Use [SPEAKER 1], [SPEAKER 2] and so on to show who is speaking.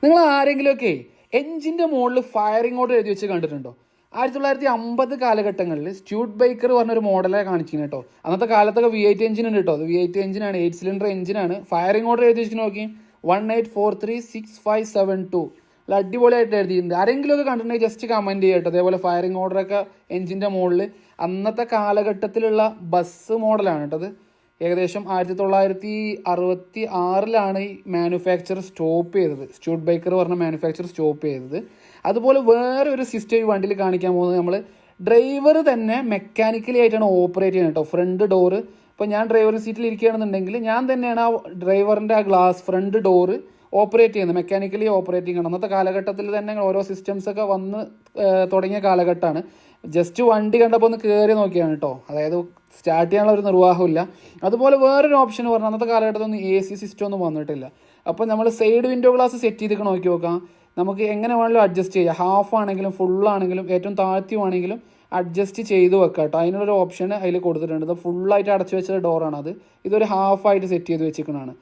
[SPEAKER 1] നിങ്ങൾ ആരെങ്കിലുമൊക്കെ എഞ്ചിൻ്റെ മുകളിൽ ഫയറിംഗ് ഓർഡർ എഴുതി വെച്ച് കണ്ടിട്ടുണ്ടോ? 1950 കാലഘട്ടങ്ങളിൽ സ്റ്റ്യൂട്ട് ബേക്കർ പറഞ്ഞൊരു മോഡലെ കാണിച്ചിരുന്നു കേട്ടോ. അന്നത്തെ കാലത്തൊക്കെ V8 എഞ്ചിൻ ഉണ്ട് കേട്ടോ. അത് V8 എഞ്ചിനാണ്, 8 സിലിണ്ടർ എഞ്ചിനാണ്. ഫയറിംഗ് ഓർഡർ എഴുതി വെച്ച് നോക്കി 18436572. നല്ല അടിപൊളിയായിട്ട് എഴുതിയിട്ടുണ്ട്. ആരെങ്കിലുമൊക്കെ കണ്ടിട്ടുണ്ടെങ്കിൽ ജസ്റ്റ് കമൻറ്റ് ചെയ്യുക കേട്ടോ. അതേപോലെ ഫയറിംഗ് ഓർഡറൊക്കെ എഞ്ചിൻ്റെ മുകളിൽ അന്നത്തെ കാലഘട്ടത്തിലുള്ള ബസ് മോഡലാണ് കേട്ടോ. അത് ഏകദേശം 1966 ഈ മാനുഫാക്ചർ സ്റ്റോപ്പ് ചെയ്തത്. സ്റ്റ്യൂട്ട് ബേക്കർ പറഞ്ഞ മാനുഫാക്ചർ സ്റ്റോപ്പ് ചെയ്തത്. അതുപോലെ വേറെ ഒരു സിസ്റ്റം ഈ വണ്ടിയിൽ കാണിക്കാൻ പോകുന്നത്, നമ്മൾ ഡ്രൈവർ തന്നെ മെക്കാനിക്കലി ആയിട്ടാണ് ഓപ്പറേറ്റ് ചെയ്യുന്നത് കേട്ടോ. ഫ്രണ്ട് ഡോറ്, ഇപ്പോൾ ഞാൻ ഡ്രൈവറിൻ്റെ സീറ്റിൽ ഇരിക്കുകയാണെന്നുണ്ടെങ്കിൽ ഞാൻ തന്നെയാണ് ആ ഡ്രൈവറിൻ്റെ ആ ഗ്ലാസ് ഫ്രണ്ട് ഡോറ് ഓപ്പറേറ്റ് ചെയ്യുന്നത്, മെക്കാനിക്കലി ഓപ്പറേറ്റിംഗ് ആണ്. അന്നത്തെ കാലഘട്ടത്തിൽ തന്നെ ഓരോ സിസ്റ്റംസൊക്കെ വന്ന് തുടങ്ങിയ കാലഘട്ടമാണ്. ജസ്റ്റ് വണ്ടി കണ്ടപ്പോൾ ഒന്ന് കയറി നോക്കിയാണ് കേട്ടോ. അതായത് സ്റ്റാർട്ട് ചെയ്യാനുള്ള ഒരു നിർവാഹമില്ല. അതുപോലെ വേറൊരു ഓപ്ഷൻ പറഞ്ഞാൽ അന്നത്തെ കാലഘട്ടത്തിൽ ഒന്നും AC സിസ്റ്റം ഒന്നും വന്നിട്ടില്ല. അപ്പോൾ നമ്മൾ സൈഡ് വിൻഡോ ഗ്ലാസ് സെറ്റ് ചെയ്തൊക്കെ നോക്കി നോക്കാം. നമുക്ക് എങ്ങനെ വേണമെങ്കിലും അഡ്ജസ്റ്റ് ചെയ്യാം. ഹാഫ് ആണെങ്കിലും ഫുള്ളാണെങ്കിലും ഏറ്റവും താഴ്ത്തിയുമാണെങ്കിലും അഡ്ജസ്റ്റ് ചെയ്ത് വെക്കാം കേട്ടോ. അതിനുള്ളൊരു ഓപ്ഷൻ അതിൽ കൊടുത്തിട്ടുണ്ട്. ഇത് ഫുള്ളായിട്ട് അടച്ചു വെച്ച ഡോറാണ് അത്. ഇതൊരു ഹാഫായിട്ട് സെറ്റ് ചെയ്ത് വെച്ചിരിക്കുന്നതാണ്.